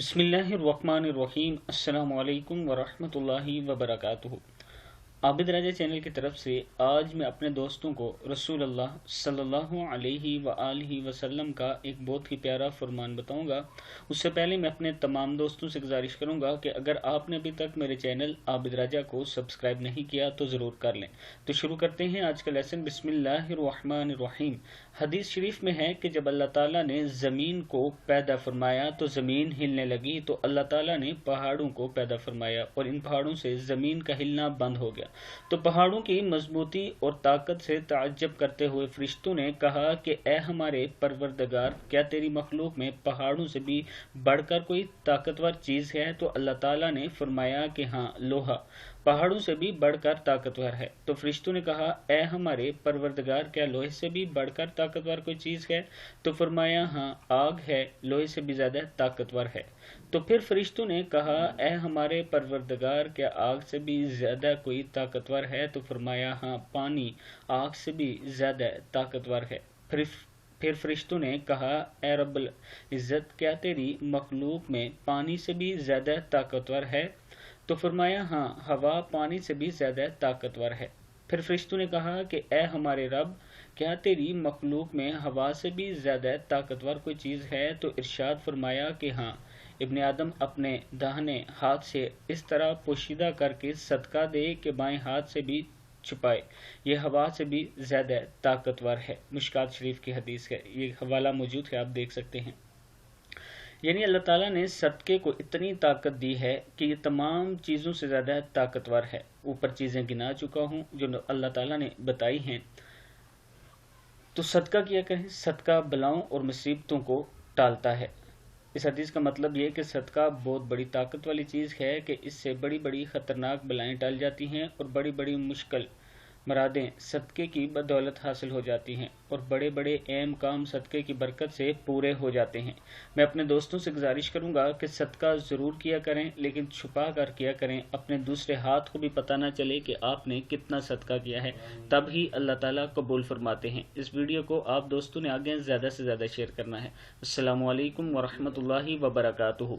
बिस्मिल्लाहिर्रहमानिर्रहीम। अस्सलामु अलैकुम वरहमतुल्लाहि वबरकातुहू। आबिद राजा चैनल की तरफ से आज मैं अपने दोस्तों को रसूल अल्लाह सल्लल्लाहु अलैहि व आलिहि वसल्लम का एक बहुत ही प्यारा फरमान बताऊंगा। उससे पहले मैं अपने तमाम दोस्तों से गुजारिश करूंगा कि अगर आपने अभी तक मेरे चैनल आबिद राजा को सब्सक्राइब नहीं किया तो ज़रूर कर लें। तो शुरू करते हैं आज का लेसन। बिस्मिल्लाहिर्रहमानिर्रहीम। हदीस शरीफ में है कि जब अल्लाह ताला ने ज़मीन को पैदा फरमाया तो ज़मीन हिलने लगी, तो अल्लाह ताला ने पहाड़ों को पैदा फरमाया और इन पहाड़ों से ज़मीन का हिलना बंद हो गया। तो पहाड़ों की मजबूती और ताकत से ताज्जुब करते हुए फरिश्तों ने कहा कि ए हमारे परवरदिगार, क्या तेरी मखलूक में पहाड़ों से भी बढ़कर कोई ताकतवर चीज़ है? तो अल्लाह ताला ने फरमाया कि हाँ, लोहा पहाड़ों से भी बढ़कर ताकतवर है। तो फरिश्तों ने कहा, ए हमारे परवरदिगार, क्या लोहे से भी बढ़कर ताकतवर कोई चीज़ है? तो फरमाया हाँ, आग है, लोहे से भी ज़्यादा ताकतवर है। तो फिर फरिश्तों ने कहा, ए हमारे परवरदिगार, क्या आग से भी ज़्यादा कोई ताकतवर है? तो फरमाया हाँ, पानी आग से भी ज़्यादा ताकतवर है। फिर फरिश्तों ने कहा, ए रब्बुल इज़्ज़त, क्या तेरी मखलूक में पानी से भी ज़्यादा ताकतवर है? तो फरमाया हाँ, हवा पानी से भी ज़्यादा ताकतवर है। फिर फरिश्तों ने कहा कि ए हमारे रब, क्या तेरी मखलूक में हवा से भी ज़्यादा ताकतवर कोई चीज़ है? तो इरशाद फरमाया कि हाँ, इब्ने आदम अपने दाहिने हाथ से इस तरह पोशीदा करके सदका दे कि बाएं हाथ से भी छुपाए, ये हवा से भी ज़्यादा ताकतवर है। मिशकात शरीफ की हदीस है, ये हवाला मौजूद है, आप देख सकते हैं। यानी अल्लाह ताला ने सदके को इतनी ताकत दी है कि ये तमाम चीज़ों से ज़्यादा ताकतवर है। ऊपर चीज़ें गिना चुका हूँ जो अल्लाह ताला ने बताई हैं। तो सदका किया करें, सदका बलाओं और मुसीबतों को टालता है। इस हदीस का मतलब ये है कि सदका बहुत बड़ी ताकत वाली चीज़ है कि इससे बड़ी बड़ी ख़तरनाक बलाएँ टल जाती हैं और बड़ी बड़ी मुश्किल मरादें सदक़े की बदौलत हासिल हो जाती हैं और बड़े बड़े अहम काम सदक़े की बरकत से पूरे हो जाते हैं। मैं अपने दोस्तों से गुजारिश करूंगा कि सदका ज़रूर किया करें, लेकिन छुपा कर किया करें। अपने दूसरे हाथ को भी पता ना चले कि आपने कितना सदका किया है, तब ही अल्लाह ताला कबूल फरमाते हैं। इस वीडियो को आप दोस्तों ने आगे ज़्यादा से ज़्यादा शेयर करना है। अस्सलामु अलैकुम वरहमतुल्लाहि वबरकातुहू।